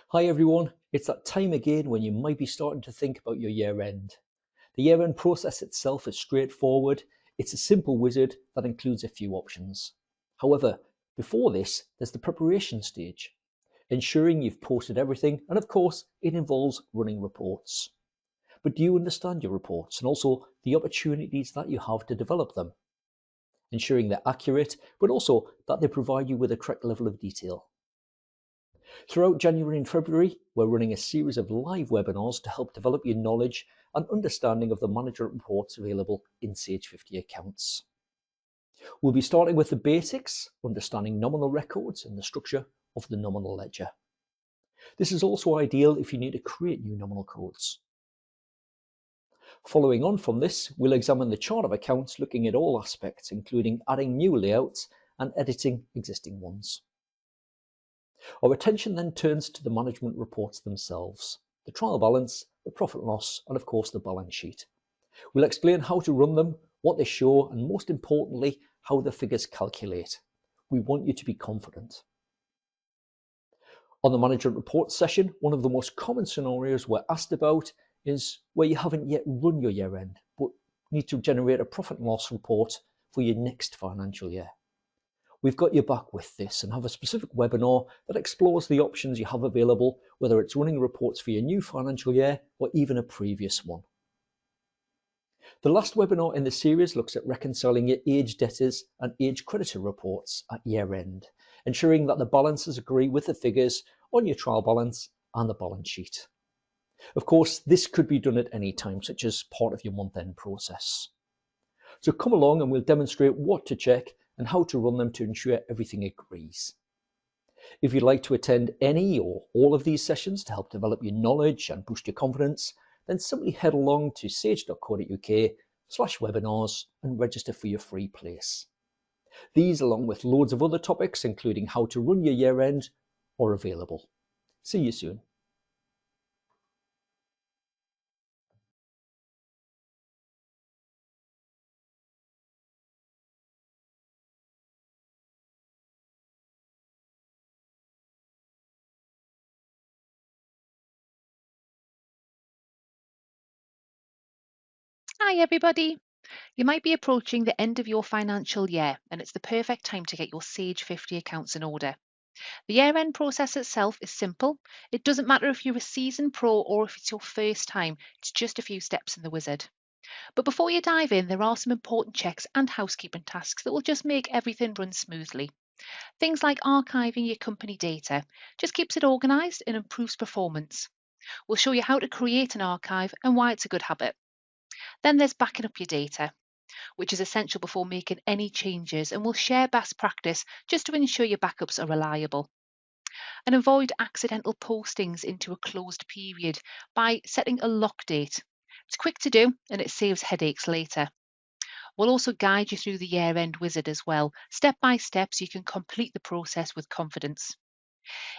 Hi everyone, it's that time again when you might be starting to think about your year end. The year end process itself is straightforward. It's a simple wizard that includes a few options. However, before this, there's the preparation stage, ensuring you've posted everything, and of course, it involves running reports. But do you understand your reports and also the opportunities that you have to develop them? Ensuring they're accurate, but also that they provide you with the correct level of detail. Throughout January and February, we're running a series of live webinars to help develop your knowledge and understanding of the management reports available in Sage 50 accounts. We'll be starting with the basics, understanding nominal records and the structure of the nominal ledger. This is also ideal if you need to create new nominal codes. Following on from this, we'll examine the chart of accounts, looking at all aspects, including adding new layouts and editing existing ones. Our attention then turns to the management reports themselves, the trial balance, the profit and loss, and of course the balance sheet. We'll explain how to run them, what they show, and most importantly, how the figures calculate. We want you to be confident. On the management report session, one of the most common scenarios we're asked about is where you haven't yet run your year end, but need to generate a profit and loss report for your next financial year. We've got your back with this and have a specific webinar that explores the options you have available, whether it's running reports for your new financial year or even a previous one. The last webinar in the series looks at reconciling your age debtors and age creditor reports at year end, ensuring that the balances agree with the figures on your trial balance and the balance sheet. Of course, this could be done at any time, such as part of your month-end process. So come along and we'll demonstrate what to check and how to run them to ensure everything agrees. If you'd like to attend any or all of these sessions to help develop your knowledge and boost your confidence, then simply head along to sage.co.uk/webinars and register for your free place. These, along with loads of other topics, including how to run your year end, are available. See you soon. Hi everybody! You might be approaching the end of your financial year and it's the perfect time to get your Sage 50 accounts in order. The year-end process itself is simple. It doesn't matter if you're a seasoned pro or if it's your first time, it's just a few steps in the wizard. But before you dive in, there are some important checks and housekeeping tasks that will just make everything run smoothly. Things like archiving your company data just keeps it organised and improves performance. We'll show you how to create an archive and why it's a good habit. Then there's backing up your data, which is essential before making any changes, and we'll share best practice just to ensure your backups are reliable. And avoid accidental postings into a closed period by setting a lock date. It's quick to do and it saves headaches later. We'll also guide you through the year-end wizard as well, step by step, so you can complete the process with confidence.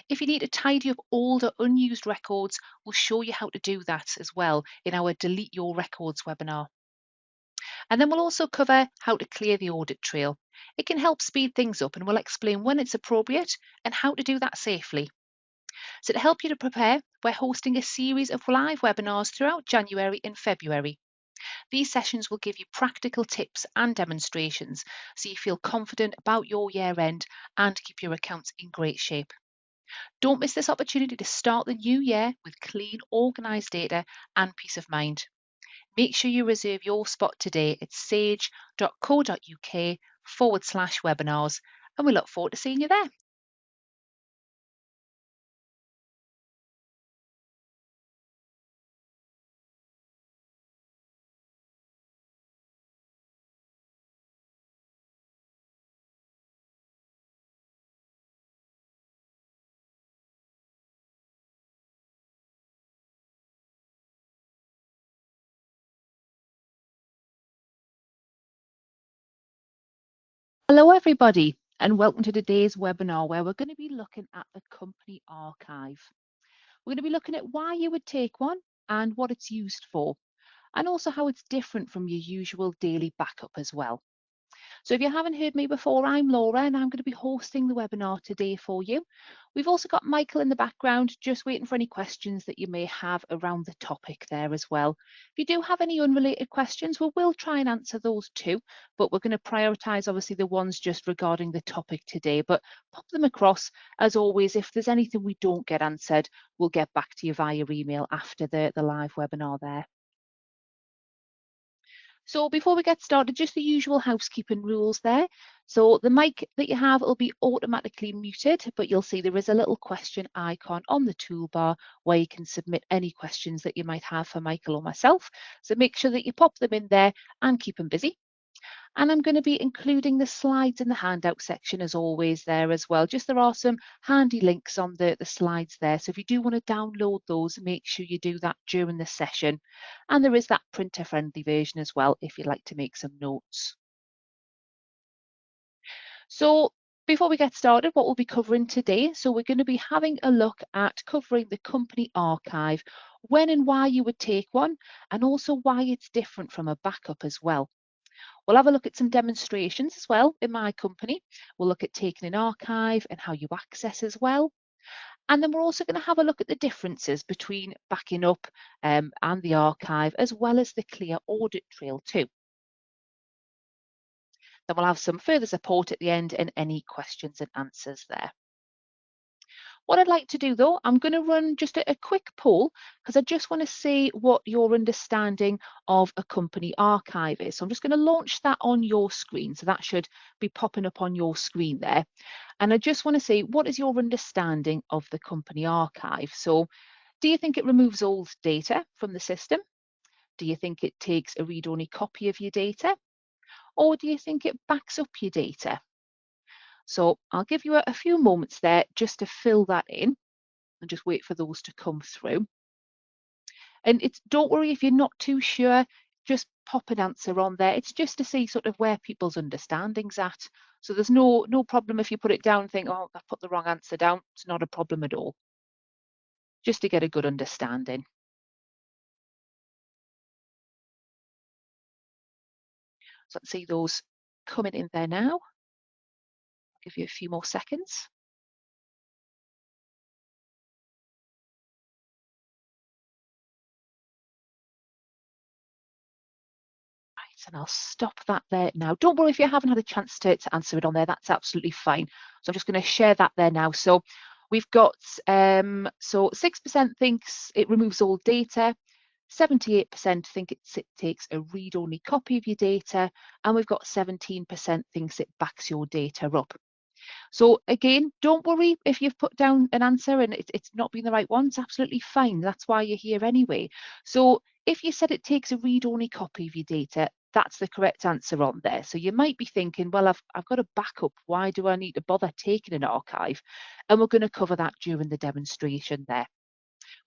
If you need to tidy up older unused records, we'll show you how to do that as well in our Delete Your Records webinar. And then we'll also cover how to clear the audit trail. It can help speed things up and we'll explain when it's appropriate and how to do that safely. So to help you to prepare, we're hosting a series of live webinars throughout January and February. These sessions will give you practical tips and demonstrations so you feel confident about your year end and keep your accounts in great shape. Don't miss this opportunity to start the new year with clean, organised data and peace of mind. Make sure you reserve your spot today at sage.co.uk/webinars, and we look forward to seeing you there. Hello, everybody, and welcome to today's webinar where we're going to be looking at the company archive. We're going to be looking at why you would take one and what it's used for, and also how it's different from your usual daily backup as well. So if you haven't heard me before, I'm Laura and I'm going to be hosting the webinar today for you. We've also got Michael in the background, just waiting for any questions that you may have around the topic there as well. If you do have any unrelated questions, we will try and answer those too, but we're going to prioritise obviously the ones just regarding the topic today, but pop them across. As always, if there's anything we don't get answered, we'll get back to you via email after the live webinar there. So before we get started, just the usual housekeeping rules there. So the mic that you have will be automatically muted, but you'll see there is a little question icon on the toolbar where you can submit any questions that you might have for Michael or myself. So make sure that you pop them in there and keep them busy. And I'm going to be including the slides in the handout section as always there as well. Just there are some handy links on the slides there. So if you do want to download those, make sure you do that during the session. And there is that printer friendly version as well if you'd like to make some notes. So before we get started, what we'll be covering today, so we're going to be having a look at covering the company archive, when and why you would take one, and also why it's different from a backup as well. We'll have a look at some demonstrations as well in my company. We'll look at taking an archive and how you access as well. And then we're also going to have a look at the differences between backing up and the archive, as well as the clear audit trail too. Then we'll have some further support at the end and any questions and answers there. What I'd like to do though, I'm going to run just a quick poll because I just want to see what your understanding of a company archive is. So I'm just going to launch that on your screen. So that should be popping up on your screen there. And I just want to see, what is your understanding of the company archive? So do you think it removes old data from the system? Do you think it takes a read-only copy of your data? Or do you think it backs up your data? So I'll give you a few moments there just to fill that in and just wait for those to come through. And don't worry if you're not too sure, just pop an answer on there. It's just to see sort of where people's understanding's at. So there's no problem if you put it down and think, oh, I put the wrong answer down. It's not a problem at all. Just to get a good understanding. So let's see those coming in there now. I'll give you a few more seconds. And I'll stop that there now. Don't worry if you haven't had a chance to answer it on there, that's absolutely fine. So I'm just going to share that there now. So we've got, so 6% thinks it removes all data, 78% think it takes a read-only copy of your data, and we've got 17% thinks it backs your data up. So again, don't worry if you've put down an answer and it's not been the right one, it's absolutely fine. That's why you're here anyway. So if you said it takes a read-only copy of your data, that's the correct answer on there. So you might be thinking, well, I've got a backup. Why do I need to bother taking an archive? And we're going to cover that during the demonstration there.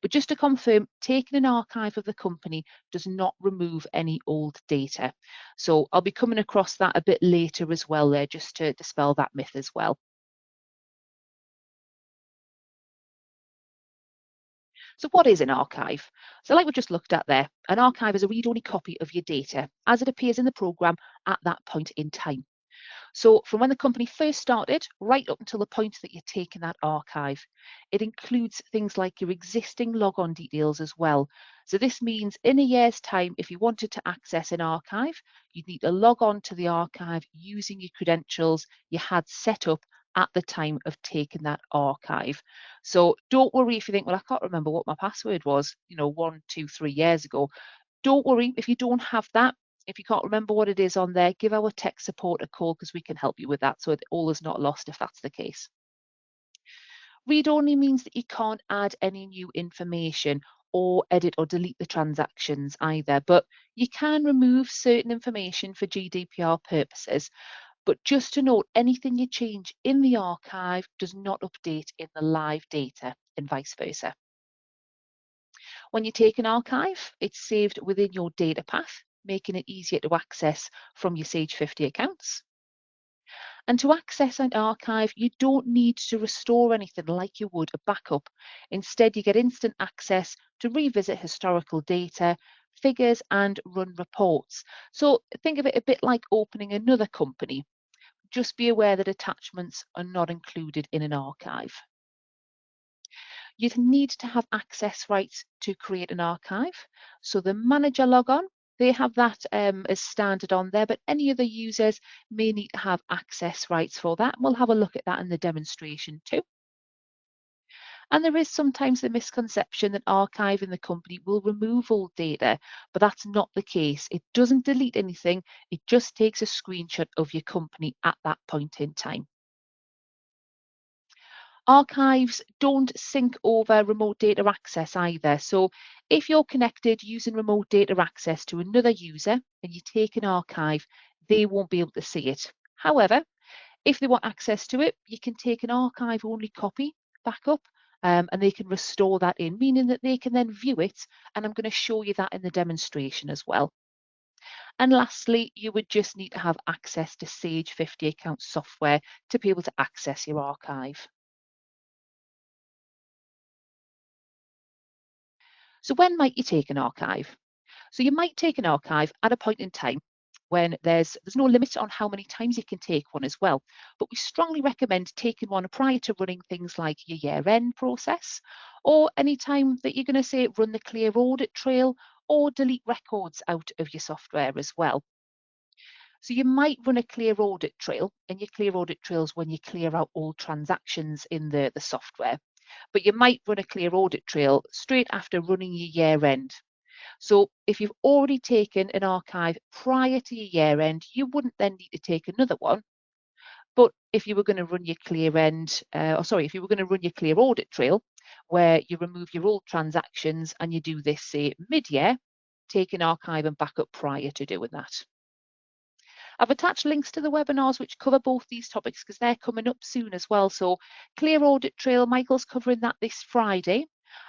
But just to confirm, taking an archive of the company does not remove any old data. So I'll be coming across that a bit later as well there, just to dispel that myth as well. So what is an archive? So like we just looked at there, an archive is a read-only copy of your data as it appears in the programme at that point in time. So from when the company first started, right up until the point that you're taking that archive. It includes things like your existing logon details as well. So this means in a year's time, if you wanted to access an archive, you'd need to log on to the archive using your credentials you had set up at the time of taking that archive. So don't worry if you think, well, I can't remember what my password was, 1, 2, 3 years ago. Don't worry if you don't have that. If you can't remember what it is on there, give our tech support a call because we can help you with that so all is not lost if that's the case. Read only means that you can't add any new information or edit or delete the transactions either, but you can remove certain information for GDPR purposes. But just to note, anything you change in the archive does not update in the live data and vice versa. When you take an archive, it's saved within your data path, making it easier to access from your Sage 50 accounts. And to access an archive, you don't need to restore anything like you would a backup. Instead, you get instant access to revisit historical data, figures and run reports. So think of it a bit like opening another company. Just be aware that attachments are not included in an archive. You'd need to have access rights to create an archive. So the manager logon, they have that as standard on there, but any other users may need to have access rights for that. We'll have a look at that in the demonstration too. And there is sometimes the misconception that archiving the company will remove all data, but that's not the case. It doesn't delete anything. It just takes a screenshot of your company at that point in time. Archives don't sync over remote data access either. So if you're connected using remote data access to another user and you take an archive, they won't be able to see it. However, if they want access to it, you can take an archive-only copy backup and they can restore that in, meaning that they can then view it. And I'm going to show you that in the demonstration as well. And lastly, you would just need to have access to Sage 50 account software to be able to access your archive. So when might you take an archive? So you might take an archive at a point in time when there's no limit on how many times you can take one as well. But we strongly recommend taking one prior to running things like your year-end process, or any time that you're going to say run the clear audit trail or delete records out of your software as well. So you might run a clear audit trail, and your clear audit trails when you clear out all transactions in the software. But you might run a clear audit trail straight after running your year end. So if you've already taken an archive prior to your year end, you wouldn't then need to take another one. But if you were going to run your if you were going to run your clear audit trail, where you remove your old transactions and you do this, say, mid-year, take an archive and backup prior to doing that. I've attached links to the webinars which cover both these topics because they're coming up soon as well. So clear audit trail, Michael's covering that this Friday.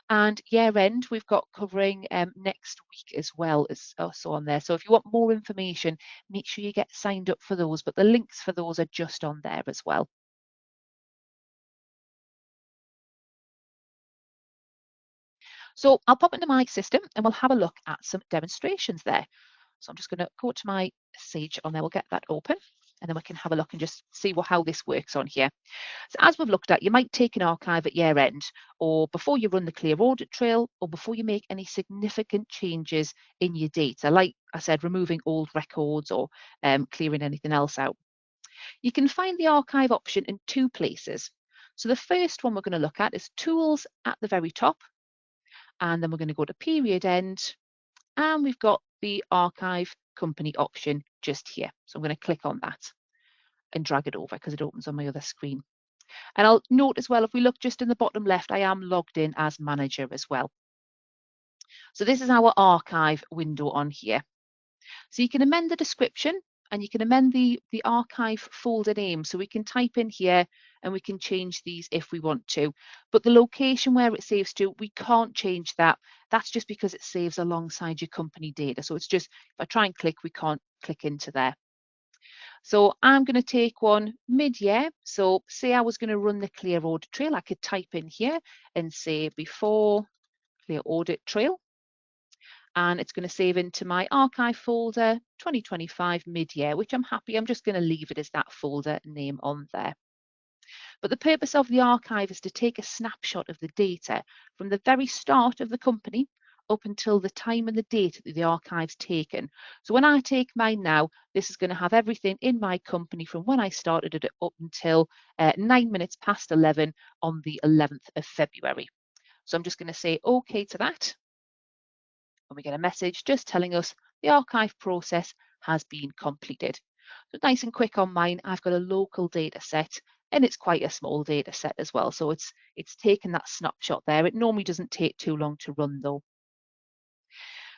And year end, we've got covering next week as well as also on there. So if you want more information, make sure you get signed up for those. But the links for those are just on there as well. So I'll pop into my system and we'll have a look at some demonstrations there. So I'm just going to go to my Sage on there. We'll get that open and then we can have a look and just see how this works on here. So as we've looked at, you might take an archive at year end or before you run the clear audit trail or before you make any significant changes in your data, like I said, removing old records or clearing anything else out. You can find the archive option in two places. So the first one we're going to look at is tools at the very top. And then we're going to go to period end and we've got the archive company option just here. So I'm going to click on that and drag it over because it opens on my other screen. And I'll note as well, if we look just in the bottom left, I am logged in as manager as well. So this is our archive window on here. So you can amend the description and you can amend the archive folder name. So we can type in here and we can change these if we want to. But the location where it saves to, we can't change that. That's just because it saves alongside your company data. So it's just, if I try and click, we can't click into there. So I'm going to take one mid-year. So say I was going to run the clear audit trail, I could type in here and say before clear audit trail. And it's going to save into my archive folder 2025 mid-year, which I'm happy. I'm just going to leave it as that folder name on there. But the purpose of the archive is to take a snapshot of the data from the very start of the company up until the time and the date that the archive's taken. So when I take mine now, this is going to have everything in my company from when I started it up until 9 minutes past 11 on the 11th of February. So I'm just going to say OK to that. And we get a message just telling us the archive process has been completed. So nice and quick on mine, I've got a local data set and it's quite a small data set as well. So it's taken that snapshot there. It normally doesn't take too long to run though.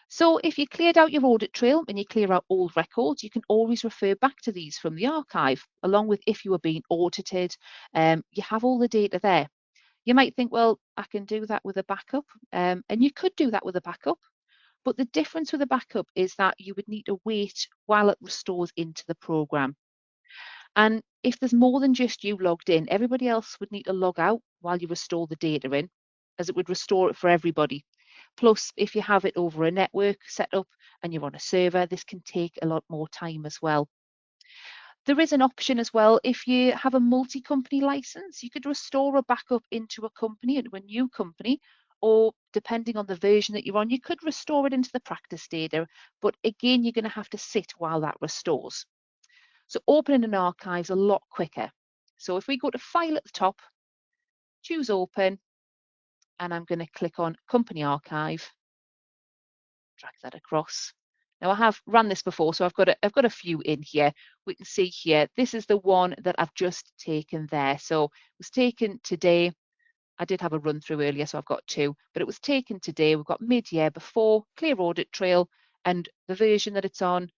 So if you cleared out your audit trail and you clear out old records, you can always refer back to these from the archive, along with if you were being audited, you have all the data there. You might think, well, I can do that with a backup, and you could do that with a backup. But the difference with a backup is that you would need to wait while it restores into the program. And if there's more than just you logged in, everybody else would need to log out while you restore the data in, as it would restore it for everybody. Plus, if you have it over a network setup and you're on a server, this can take a lot more time as well. There is an option as well, if you have a multi-company license, you could restore a backup into a company, into a new company, or depending on the version that you're on, you could restore it into the practice data, but again, you're going to have to sit while that restores. So opening an archive is a lot quicker. So if we go to File at the top, choose Open, and I'm going to click on Company Archive, drag that across. Now I have run this before, so I've got a few in here. We can see here, this is the one that I've just taken there. So it was taken today. I did have a run through earlier, so I've got two, but it was taken today. We've got mid-year before, clear audit trail, and the version that it's on,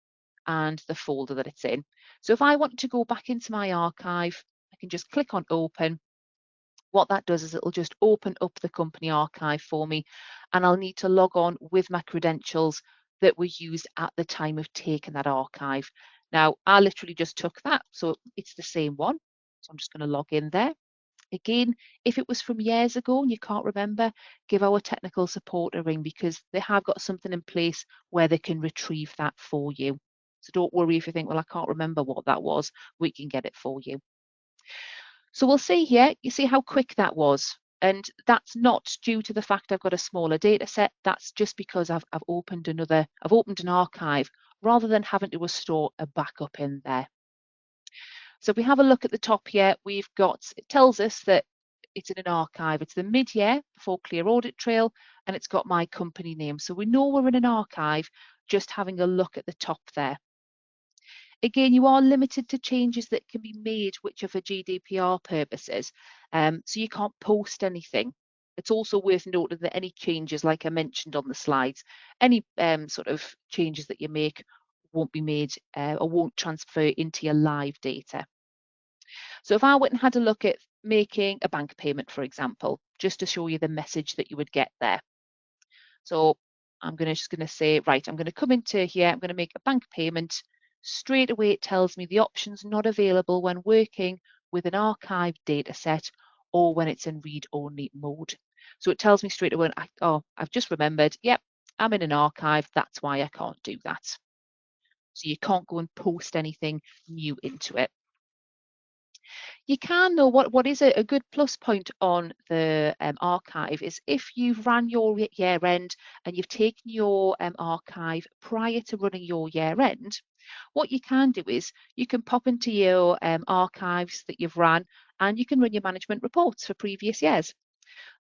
and the folder that it's in. So if I want to go back into my archive, I can just click on Open. What that does is it'll just open up the company archive for me, and I'll need to log on with my credentials that were used at the time of taking that archive. Now, I literally just took that, so it's the same one. So I'm just going to log in there. Again, if it was from years ago and you can't remember, give our technical support a ring, because they have got something in place where they can retrieve that for you. So don't worry if you think, well, I can't remember what that was, we can get it for you. So we'll see here, you see how quick that was. And that's not due to the fact I've got a smaller data set. That's just because I've opened an archive rather than having to restore a backup in there. So if we have a look at the top here, it tells us that it's in an archive. It's the mid-year before clear audit trail, and it's got my company name. So we know we're in an archive just having a look at the top there. Again, you are limited to changes that can be made which are for GDPR purposes. So you can't post anything. It's also worth noting that any changes, like I mentioned on the slides, any sort of changes that you make won't be made or won't transfer into your live data. So if I went and had a look at making a bank payment, for example, just to show you the message that you would get there. So I'm just going to say, right, I'm going to come into here, I'm going to make a bank payment. Straight away, it tells me the options not available when working with an archived data set or when it's in read-only mode. So it tells me straight away, oh, I've just remembered, yep, I'm in an archive, that's why I can't do that. So you can't go and post anything new into it. You can, though, what is a good plus point on the archive is if you've ran your year end and you've taken your archive prior to running your year end, what you can do is you can pop into your archives that you've run and you can run your management reports for previous years.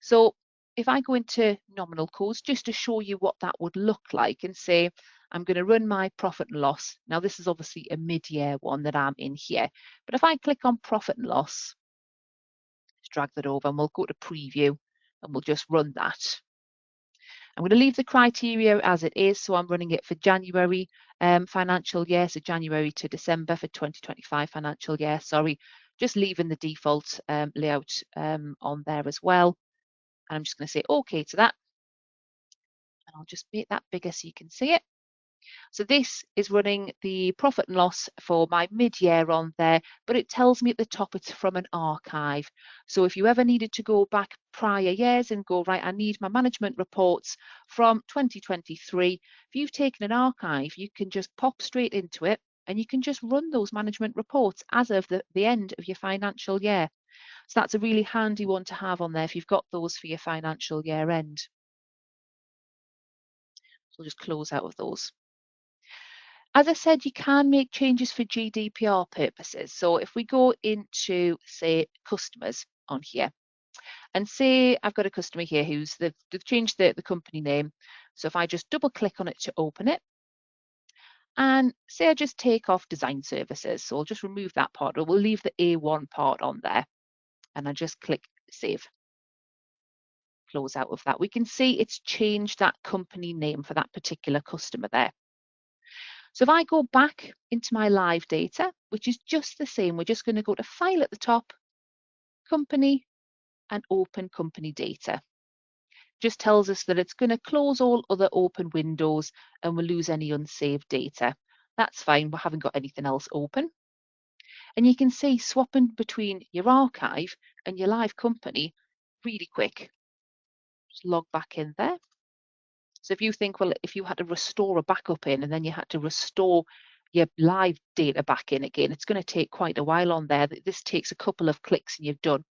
So if I go into nominal codes, just to show you what that would look like, and say, I'm going to run my profit and loss. Now, this is obviously a mid-year one that I'm in here. But if I click on profit and loss, let's drag that over and we'll go to preview and we'll just run that. I'm going to leave the criteria as it is. So I'm running it for January financial year, so January to December for 2025 financial year. Sorry, just leaving the default layout on there as well. And I'm just going to say OK to that. And I'll just make that bigger so you can see it. So this is running the profit and loss for my mid-year on there, but it tells me at the top it's from an archive. So if you ever needed to go back prior years and go, right, I need my management reports from 2023, if you've taken an archive, you can just pop straight into it and you can just run those management reports as of the end of your financial year. So that's a really handy one to have on there if you've got those for your financial year end. So we'll just close out of those. As I said, you can make changes for GDPR purposes. So if we go into, say, customers on here, and say I've got a customer here they've changed the company name. So if I just double click on it to open it, and say I just take off design services, so I'll just remove that part, or we'll leave the A1 part on there, and I just click save. Close out of that. We can see it's changed that company name for that particular customer there. So if I go back into my live data, which is just the same, we're just going to go to File at the top, Company, and Open Company Data. Just tells us that it's going to close all other open windows and we'll lose any unsaved data. That's fine, we haven't got anything else open. And you can see swapping between your archive and your live company really quick. Just log back in there. So if you think, well, if you had to restore a backup in and then you had to restore your live data back in again, it's going to take quite a while on there. This takes a couple of clicks and you've done.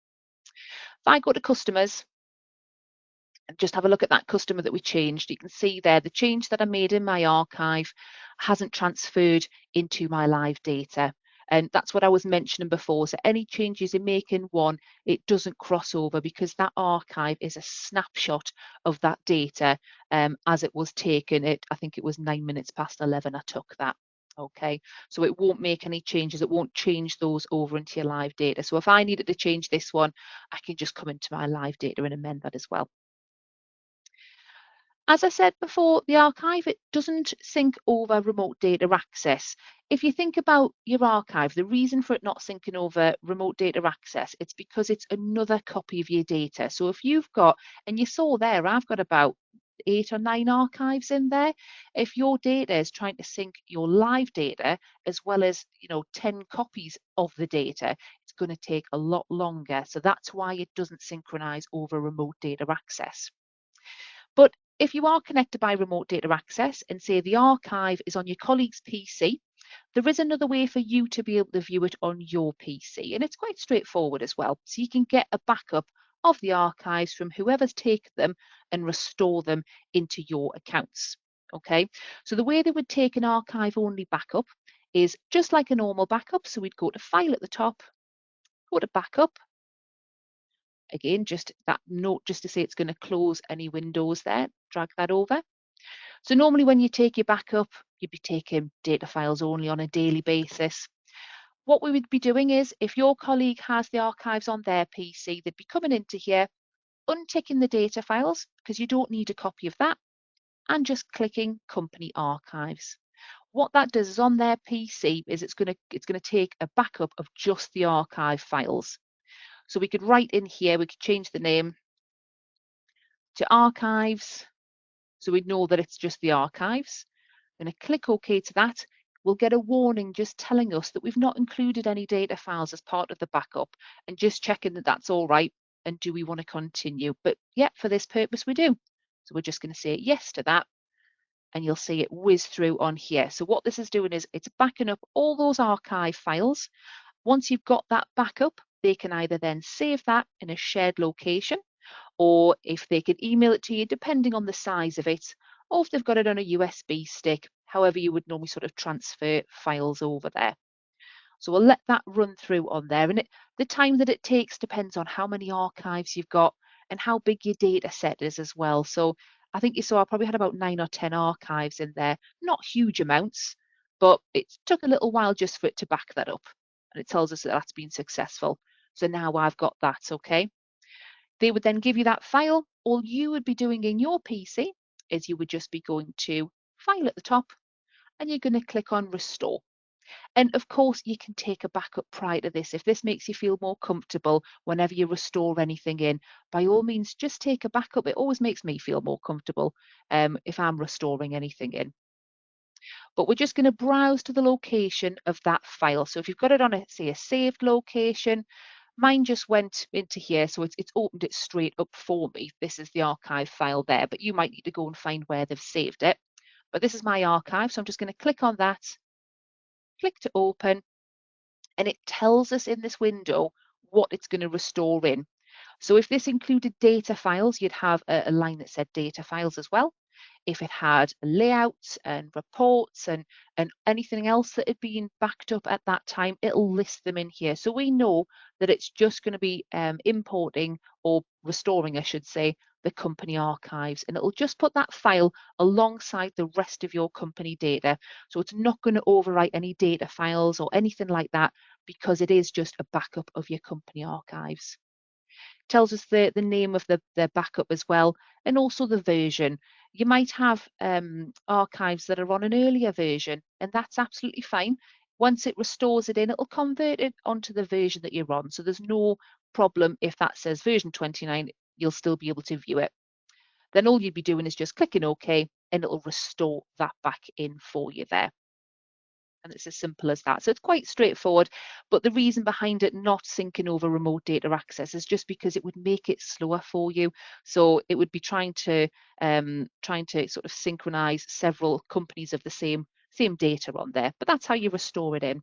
If I go to customers and just have a look at that customer that we changed, you can see there the change that I made in my archive hasn't transferred into my live data. And that's what I was mentioning before. So any changes you make in one, it doesn't cross over because that archive is a snapshot of that data as it was taken. I think it was 9 minutes past 11 I took that. Okay, so it won't make any changes. It won't change those over into your live data. So if I needed to change this one, I can just come into my live data and amend that as well. As I said before, the archive, it doesn't sync over remote data access. If you think about your archive, the reason for it not syncing over remote data access, it's because it's another copy of your data. So if you've got, and you saw there, I've got about 8 or 9 archives in there. If your data is trying to sync your live data as well as 10 copies of the data, it's going to take a lot longer. So that's why it doesn't synchronize over remote data access. But if you are connected by remote data access and say the archive is on your colleague's PC, there is another way for you to be able to view it on your PC. And it's quite straightforward as well. So you can get a backup of the archives from whoever's taken them and restore them into your accounts. Okay, so the way they would take an archive only backup is just like a normal backup. So we'd go to File at the top, go to Backup. Again, just that note just to say it's going to close any windows there, drag that over. So normally when you take your backup, you'd be taking data files only on a daily basis. What we would be doing is if your colleague has the archives on their PC, they'd be coming into here, unticking the data files because you don't need a copy of that, and just clicking Company Archives. What that does is on their PC is it's going to take a backup of just the archive files. So we could write in here, we could change the name to Archives. So we know that it's just the archives. I'm going to click OK to that. We'll get a warning just telling us that we've not included any data files as part of the backup and just checking that that's all right. And do we want to continue? But yeah, for this purpose, we do. So we're just going to say yes to that. And you'll see it whiz through on here. So what this is doing is it's backing up all those archive files. Once you've got that backup, they can either then save that in a shared location, or if they could email it to you, depending on the size of it, or if they've got it on a USB stick, however you would normally sort of transfer files over there. So we'll let that run through on there. And the time that it takes depends on how many archives you've got and how big your data set is as well. So I think you saw I probably had about 9 or 10 archives in there, not huge amounts, but it took a little while just for it to back that up. And it tells us that that's been successful. So now I've got that, okay? They would then give you that file. All you would be doing in your PC is you would just be going to File at the top and you're going to click on Restore. And of course, you can take a backup prior to this. If this makes you feel more comfortable whenever you restore anything in, by all means, just take a backup. It always makes me feel more comfortable if I'm restoring anything in. But we're just going to browse to the location of that file. So if you've got it on, say, a saved location, mine just went into here, so it's opened it straight up for me. This is the archive file there, but you might need to go and find where they've saved it. But this is my archive, so I'm just going to click on that, click to open, and it tells us in this window what it's going to restore in. So if this included data files, you'd have a line that said data files as well. If it had layouts and reports and anything else that had been backed up at that time, it'll list them in here. So we know that it's just going to be importing or restoring, I should say, the company archives. And it'll just put that file alongside the rest of your company data. So it's not going to overwrite any data files or anything like that because it is just a backup of your company archives. Tells us the name of the backup as well, and also the version. You might have archives that are on an earlier version, and that's absolutely fine. Once it restores it in, it'll convert it onto the version that you're on. So there's no problem if that says version 29, you'll still be able to view it. Then all you'd be doing is just clicking OK, and it'll restore that back in for you there. And it's as simple as that. So it's quite straightforward, but the reason behind it not syncing over remote data access is just because it would make it slower for you. So it would be trying to sort of synchronize several companies of the same data on there, but that's how you restore it in.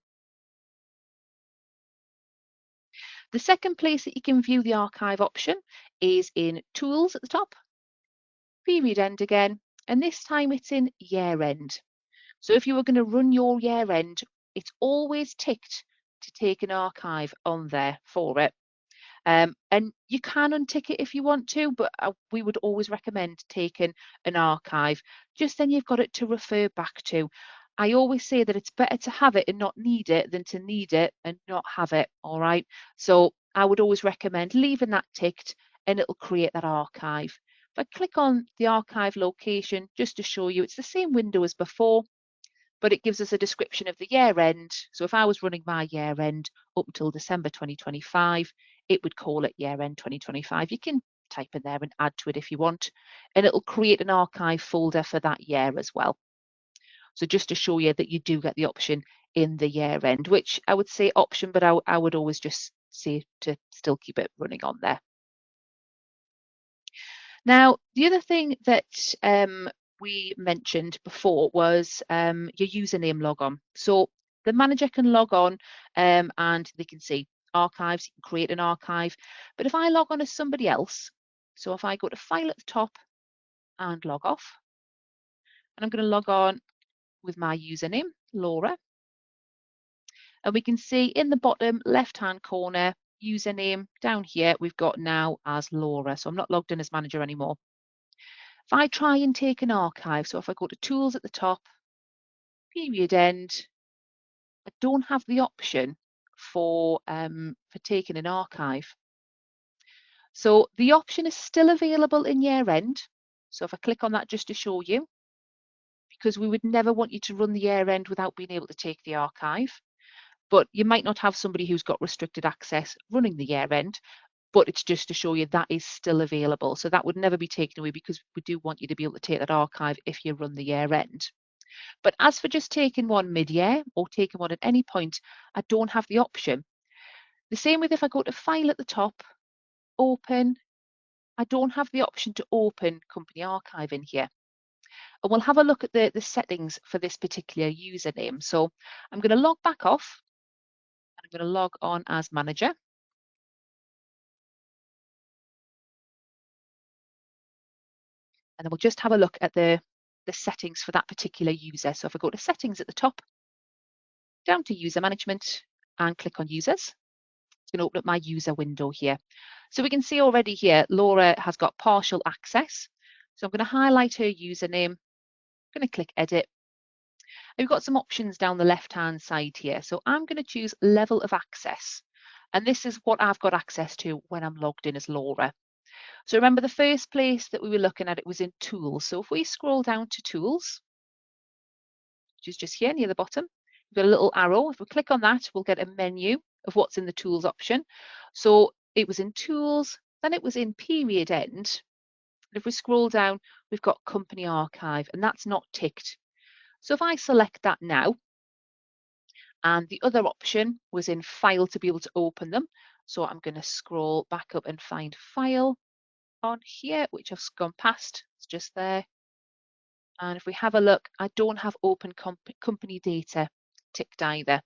The second place that you can view the archive option is in Tools at the top, Period End again, and this time it's in Year End. So if you were going to run your year end, it's always ticked to take an archive on there for it. And you can untick it if you want to, but we would always recommend taking an archive. Just then you've got it to refer back to. I always say that it's better to have it and not need it than to need it and not have it, all right? So I would always recommend leaving that ticked and it'll create that archive. If I click on the archive location, just to show you, it's the same window as before, but it gives us a description of the year end. So if I was running my year end up until December 2025, it would call it year end 2025. You can type in there and add to it if you want, and it'll create an archive folder for that year as well. So just to show you that you do get the option in the year end, which I would say option, but I would always just say to still keep it running on there. Now, the other thing that we mentioned before was your username logon. So the manager can log on and they can see archives, you can create an archive. But if I log on as somebody else, so if I go to File at the top and log off, and I'm going to log on with my username, Laura, and we can see in the bottom left-hand corner, username down here, we've got now as Laura. So I'm not logged in as manager anymore. If I try and take an archive, so if I go to Tools at the top, Period End, I don't have the option for taking an archive. So the option is still available in Year End. So if I click on that just to show you, because we would never want you to run the year end without being able to take the archive. But you might not have somebody who's got restricted access running the year end, but it's just to show you that is still available. So that would never be taken away because we do want you to be able to take that archive if you run the year end. But as for just taking one mid-year or taking one at any point, I don't have the option. The same with if I go to File at the top, Open, I don't have the option to open Company Archive in here. And we'll have a look at the settings for this particular username. So I'm going to log back off. I'm going to log on as manager. And then we'll just have a look at the settings for that particular user. So if I go to settings at the top, down to user management and click on users, it's going to open up my user window here. So we can see already here, Laura has got partial access. So I'm going to highlight her username. I'm going to click edit. And we've got some options down the left-hand side here. So I'm going to choose level of access. And this is what I've got access to when I'm logged in as Laura. So remember the first place that we were looking at it was in Tools. So if we scroll down to Tools, which is just here near the bottom, we've got a little arrow. If we click on that, we'll get a menu of what's in the Tools option. So it was in Tools, then it was in Period End. And if we scroll down, we've got Company Archive, and that's not ticked. So if I select that now, and the other option was in File to be able to open them. So I'm going to scroll back up and find File on here, which I've gone past. It's just there. And if we have a look, I don't have Open Company Data ticked either.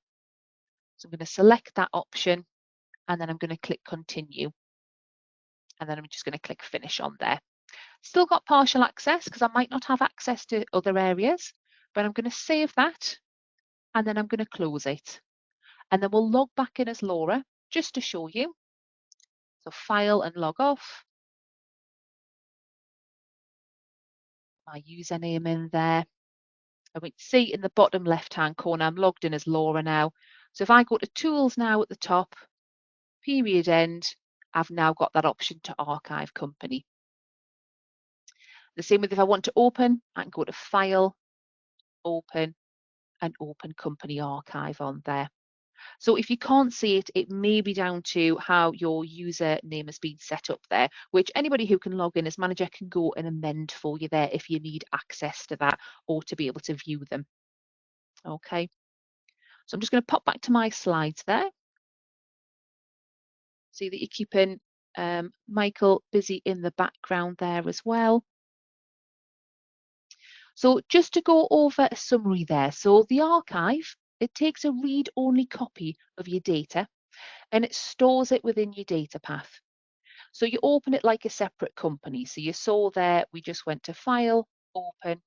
So I'm going to select that option, and then I'm going to click Continue. And then I'm just going to click Finish on there. Still got partial access because I might not have access to other areas, but I'm going to save that, and then I'm going to close it. And then we'll log back in as Laura, just to show you. So File and log off. My username in there. And we can see in the bottom left-hand corner, I'm logged in as Laura now. So if I go to Tools now at the top, Period End, I've now got that option to archive company. The same with if I want to open, I can go to File, Open, and Open Company Archive on there. So if you can't see it, it may be down to how your username has been set up there, which anybody who can log in as manager can go and amend for you there if you need access to that or to be able to view them. Okay. So I'm just going to pop back to my slides there. See that you're keeping Michael busy in the background there as well. So just to go over a summary there. So the archive, it takes a read-only copy of your data and it stores it within your data path. So you open it like a separate company. So you saw there, we just went to File, Open,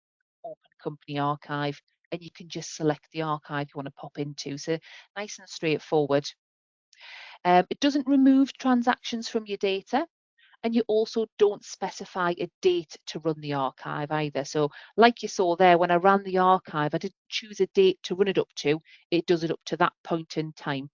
Open Company Archive, and you can just select the archive you want to pop into. So nice and straightforward. It doesn't remove transactions from your data, and you also don't specify a date to run the archive either. So like you saw there, when I ran the archive, I didn't choose a date to run it up to. It does it up to that point in time.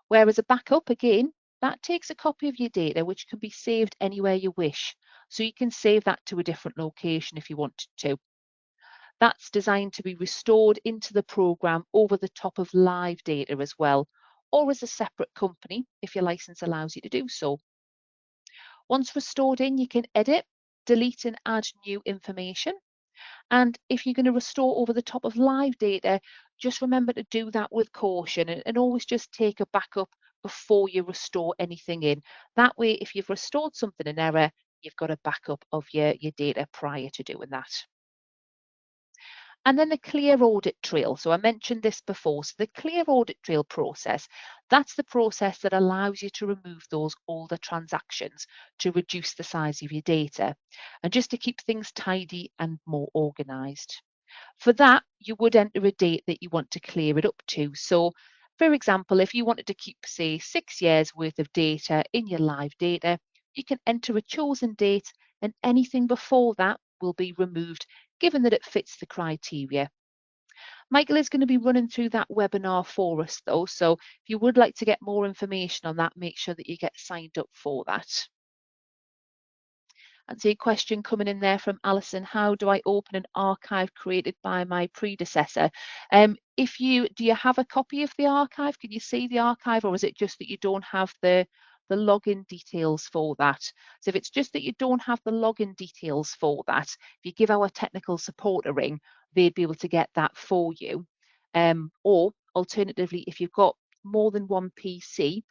Whereas a backup, again, that takes a copy of your data, which can be saved anywhere you wish. So you can save that to a different location if you wanted to. That's designed to be restored into the program over the top of live data as well, or as a separate company if your license allows you to do so. Once restored in, you can edit, delete and add new information. And if you're going to restore over the top of live data, just remember to do that with caution and always just take a backup before you restore anything in. That way, if you've restored something in error, you've got a backup of your data prior to doing that. And then the clear audit trail. So I mentioned this before. So the clear audit trail process, that's the process that allows you to remove those older transactions to reduce the size of your data and just to keep things tidy and more organized. For that, you would enter a date that you want to clear it up to. So for example, if you wanted to keep, say, 6 years worth of data in your live data, you can enter a chosen date and anything before that will be removed, given that it fits the criteria. Michael is going to be running through that webinar for us though, so if you would like to get more information on that, make sure that you get signed up for that. And see a question coming in there from Alison. How do I open an archive created by my predecessor? Do you have a copy of the archive? Can you see the archive, or is it just that you don't have the login details for that? So if it's just that you don't have the login details for that, if you give our technical support a ring, they'd be able to get that for you. Or alternatively, if you've got more than one PC,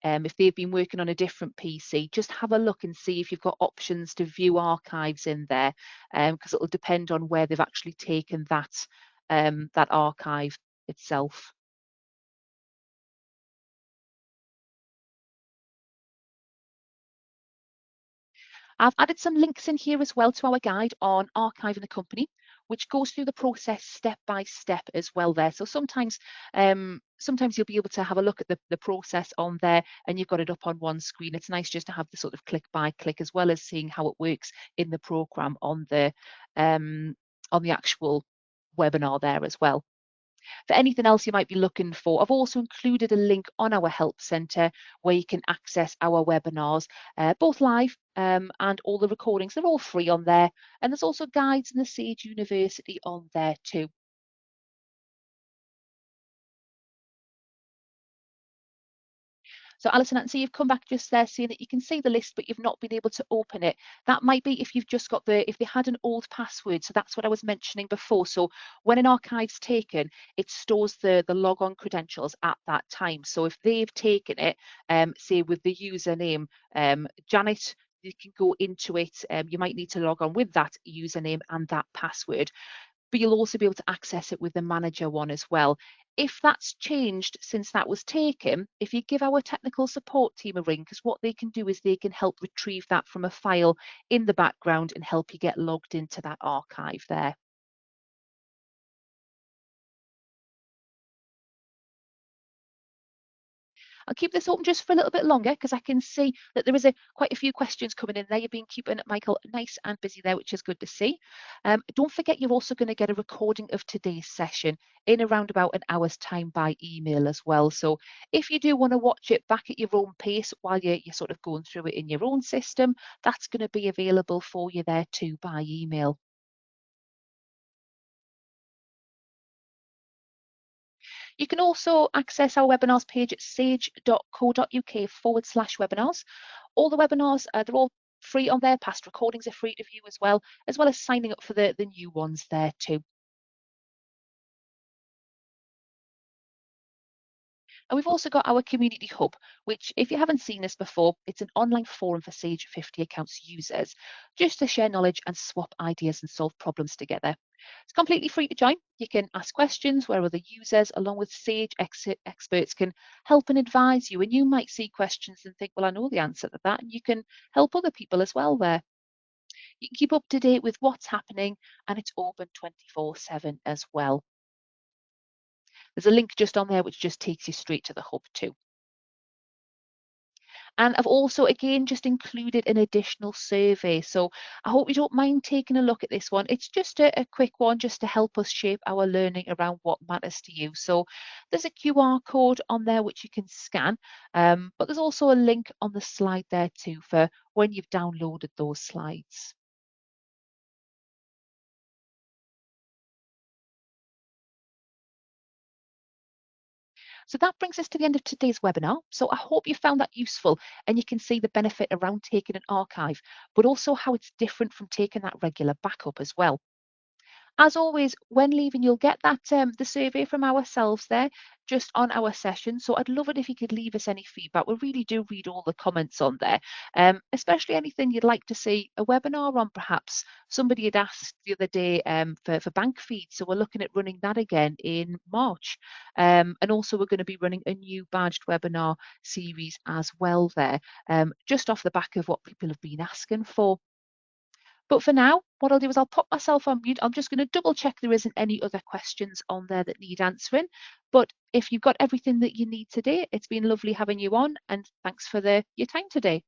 if they've been working on a different PC, just have a look and see if you've got options to view archives in there, because it will depend on where they've actually taken that archive itself. I've added some links in here as well to our guide on archiving a company, which goes through the process step by step as well there. So sometimes you'll be able to have a look at the process on there and you've got it up on one screen. It's nice just to have the sort of click by click as well as seeing how it works in the program on the actual webinar there as well. For anything else you might be looking for, I've also included a link on our help centre where you can access our webinars, both live and all the recordings. They're all free on there. And there's also guides in the Sage University on there too. So Alison, I can see you've come back just there saying that you can see the list, but you've not been able to open it. That might be if you've just got if they had an old password. So that's what I was mentioning before. So when an archive's taken, it stores the logon credentials at that time. So if they've taken it, say with the username, Janet, you can go into it. You might need to log on with that username and that password, but you'll also be able to access it with the manager one as well. If that's changed since that was taken, if you give our technical support team a ring, because what they can do is they can help retrieve that from a file in the background and help you get logged into that archive there. I'll keep this open just for a little bit longer because I can see that there is quite a few questions coming in there. You've been keeping Michael nice and busy there, which is good to see. Don't forget, you're also going to get a recording of today's session in around about an hour's time by email as well. So if you do want to watch it back at your own pace while you're sort of going through it in your own system, that's going to be available for you there too by email. You can also access our webinars page at sage.co.uk/webinars. All the webinars, they're all free on there. Past recordings are free to view as well as signing up for the new ones there too. And we've also got our community hub, which if you haven't seen this before, it's an online forum for Sage 50 accounts users, just to share knowledge and swap ideas and solve problems together. It's completely free to join. You can ask questions where other users, along with Sage experts, can help and advise you. And you might see questions and think, well, I know the answer to that. And you can help other people as well there. You can keep up to date with what's happening, and it's open 24/7 as well. There's a link just on there which just takes you straight to the hub too. And I've also, again, just included an additional survey. So I hope you don't mind taking a look at this one. It's just a quick one just to help us shape our learning around what matters to you. So there's a QR code on there which you can scan, but there's also a link on the slide there too for when you've downloaded those slides. So that brings us to the end of today's webinar. So I hope you found that useful and you can see the benefit around taking an archive, but also how it's different from taking that regular backup as well. As always, when leaving, you'll get that the survey from ourselves there just on our session. So I'd love it if you could leave us any feedback. We really do read all the comments on there, especially anything you'd like to see a webinar on perhaps. Somebody had asked the other day for bank feeds. So we're looking at running that again in March. And also we're going to be running a new badged webinar series as well there, just off the back of what people have been asking for. But for now, what I'll do is I'll pop myself on mute. I'm just going to double check there isn't any other questions on there that need answering. But if you've got everything that you need today, it's been lovely having you on, and thanks for your time today.